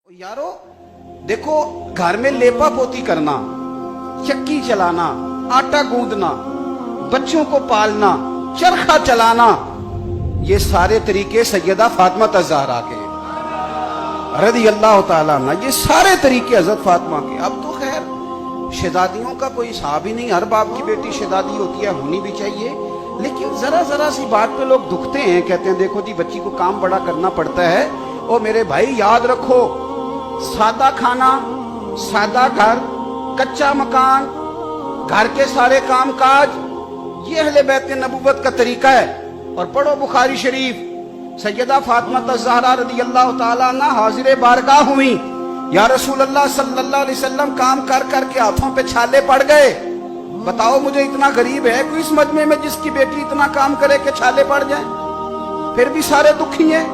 यारो देखो, घर में लेपा पोती करना, चक्की चलाना, आटा गूंदना, बच्चों को पालना, चरखा चलाना, ये सारे तरीके सैयदा फातिमा ज़हरा के रज़ी अल्लाह ताला अन्हा, ये सारे तरीके हज़रत फातिमा के। अब तो खैर शहजादियों का कोई हिसाब ही नहीं, हर बाप की बेटी शहजादी होती है, होनी भी चाहिए। लेकिन जरा जरा सी बात पे लोग दुखते हैं, कहते हैं देखो जी बच्ची को काम बड़ा करना पड़ता है। ओ मेरे भाई याद रखो, सादा खाना, सादा घर, कच्चा मकान, घर के सारे काम काज, ये अहले बैत नबूवत का तरीका है। और पढ़ो बुखारी शरीफ, सैयदा फातिमा ज़हरा रज़ी अल्लाह ताला अन्हा हाजिर बारगाह हुई, या रसूल अल्लाह सल्लल्लाहु अलैहि वसल्लम काम कर कर के हाथों पे छाले पड़ गए। बताओ मुझे इतना गरीब है कोई इस मजमे में जिसकी बेटी इतना काम करे कि छाले पड़ जाए? फिर भी सारे दुखी हैं,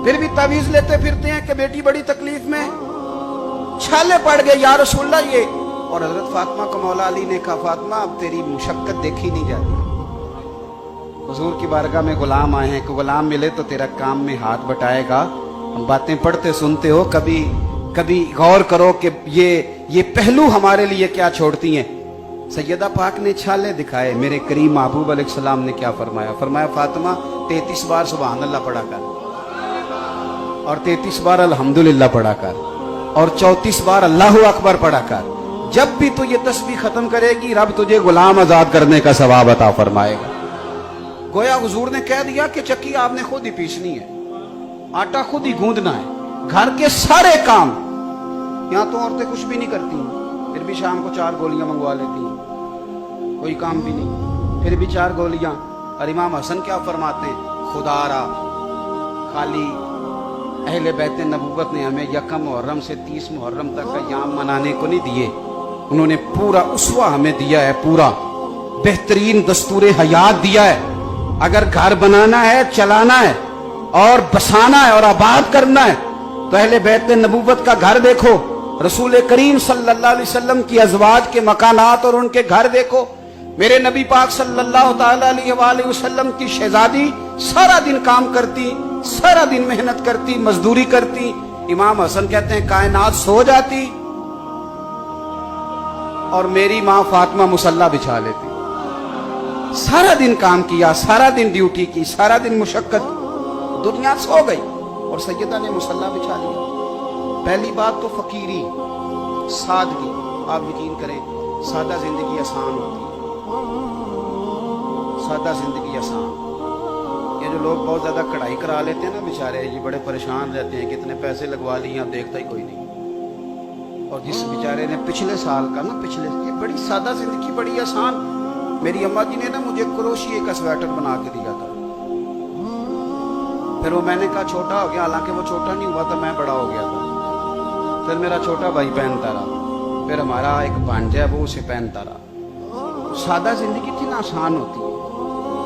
फिर भी तावीज लेते फिरते हैं कि बेटी बड़ी तकलीफ में, छाले पड़ गए या रसूल अल्लाह ये। और हजरत फातिमा को मौला अली ने कहा, फातिमा अब तेरी मुशक्कत देखी नहीं जाती। हुजूर की बारगाह में गुलाम आए हैं, कि गुलाम मिले तो तेरा काम में हाथ बटाएगा। हम बातें पढ़ते सुनते हो, कभी कभी गौर करो कि ये पहलू हमारे लिए क्या छोड़ती हैं। सैयदा पाक ने छाले दिखाए, मेरे करीम महबूब अलैहिस्सलाम ने क्या फरमाया? फरमाया फातिमा 33 बार सुभान अल्लाह पढ़ा कर, और 33 बार अल्हम्दुलिल्लाह पढ़ा कर, और 34 बार अल्लाहु अकबर पढ़ा कर। जब भी तू ये तस्बीह खत्म करेगी, रब तुझे गुलाम आजाद करने का सवाब अता फरमाएगा। गोया हुजूर ने कह दिया कि चक्की आपने खुद ही पीसनी है, आटा खुद ही गूंदना है, घर के सारे काम। यहाँ तो औरतें कुछ भी नहीं करती, फिर भी शाम को 4 गोलियां मंगवा लेती हैं, कोई काम भी नहीं, फिर भी 4 गोलियां। और इमाम हसन क्या फरमाते हैं, खुदारा खाली अहले बैत नबूवत ने हमें यकम मुहर्रम से 30 मुहर्रम तक का याम मनाने को नहीं दिए, उन्होंने पूरा उसवा हमें दिया है, पूरा बेहतरीन दस्तूर हयात दिया है। अगर घर बनाना है, चलाना है और बसाना है और आबाद करना है तो अहले बैत नबूवत का घर देखो, रसूल करीम सल्लल्लाहु अलैहि वसल्लम की अज़वाज के मकानात और उनके घर देखो। मेरे नबी पाक सल्लल्लाहु ताला अलैहि वसल्लम की शहजादी सारा दिन काम करती, सारा दिन मेहनत करती, मजदूरी करती। इमाम हसन कहते हैं कायनात सो जाती और मेरी माँ फातिमा मुसल्ला बिछा लेती। सारा दिन काम किया, सारा दिन ड्यूटी की, सारा दिन मुशक्कत, दुनिया सो गई और सैयदा ने मुसल्ला बिछा लिया। पहली बात तो फकीरी, सादगी। आप यकीन करें सादा जिंदगी आसान होती है, सादा जिंदगी आसान। ये जो लोग बहुत ज्यादा कढ़ाई करा लेते हैं ना बेचारे, ये बड़े परेशान रहते हैं, कितने पैसे लगवा लिए, अब देखता ही कोई नहीं। और जिस बेचारे ने पिछले साल का ना, ये बड़ी सादा जिंदगी, बड़ी आसान। मेरी अम्मा जी ने ना मुझे क्रोशिये का स्वेटर बना के दिया था, फिर वो मैंने कहा छोटा हो गया, हालांकि वो छोटा नहीं हुआ था, मैं बड़ा हो गया था। फिर मेरा छोटा भाई पहनता रहा, फिर हमारा एक भांजा है वो उसे पहनता रहा। सादा जिंदगी इतनी आसान होती है।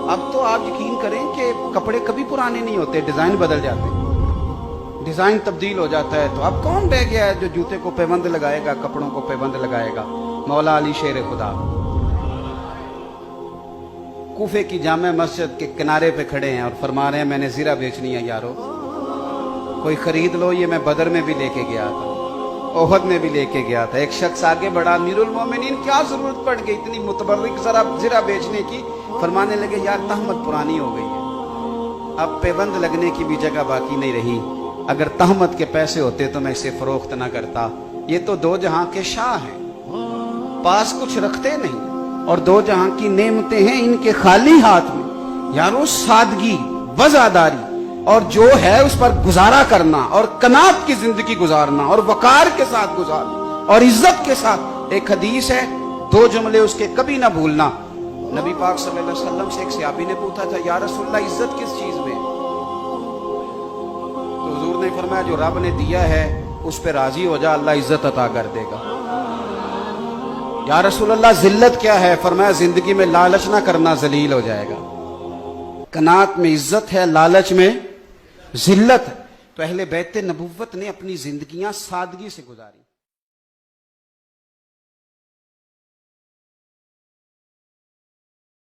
अब तो आप यकीन करें कि कपड़े कभी पुराने नहीं होते, डिजाइन बदल जाते हैं, डिजाइन तब्दील हो जाता है। तो अब कौन रह गया है जो जूते को पैबंद लगाएगा, कपड़ों को पैबंद लगाएगा? मौला अली शेर खुदा कूफे की जामे मस्जिद के किनारे पे खड़े हैं और फरमा रहे हैं मैंने जीरा बेचनी है यारो, कोई खरीद लो। ये मैं बदर में भी लेके गया था, ओहद में भी लेके गया था। एक शख्स आगे बढ़ा, अमीरुल मोमिनीन क्या जरूरत पड़ गई इतनी मुतबर्रिक जरा जीरा बेचने की? फरमाने लगे यार तहमत पुरानी हो गई है, अब पैबंद लगने की भी जगह बाकी नहीं रही। अगर तहमत के पैसे होते तो मैं इसे फरोख्त ना करता। ये तो दो जहां के शाह हैं, पास कुछ रखते नहीं, और दो जहां की नेमतें हैं इनके खाली हाथ में। यारो सादगी, वजादारी और जो है उस पर गुजारा करना, और कनात की जिंदगी गुजारना, और वकार के साथ गुजारना, और इज्जत के साथ। एक हदीस है, 2 जुमले उसके कभी ना भूलना। नबी पाक सल्लल्लाहु अलैहि वसल्लम से एक सहाबी ने पूछा था या रसूलल्लाह इज्जत किस चीज में? तो हुजूर ने फरमाया जो रब ने दिया है उस पर राजी हो जा, अल्लाह इज्जत अता कर देगा। या रसूलल्लाह जिल्लत क्या है? फरमाया जिंदगी में लालच ना करना, जलील हो जाएगा। कनात में इज्जत है, लालच में जिल्लत है। तो अहले बैत नबूवत ने अपनी जिंदगियां सादगी से गुजारी।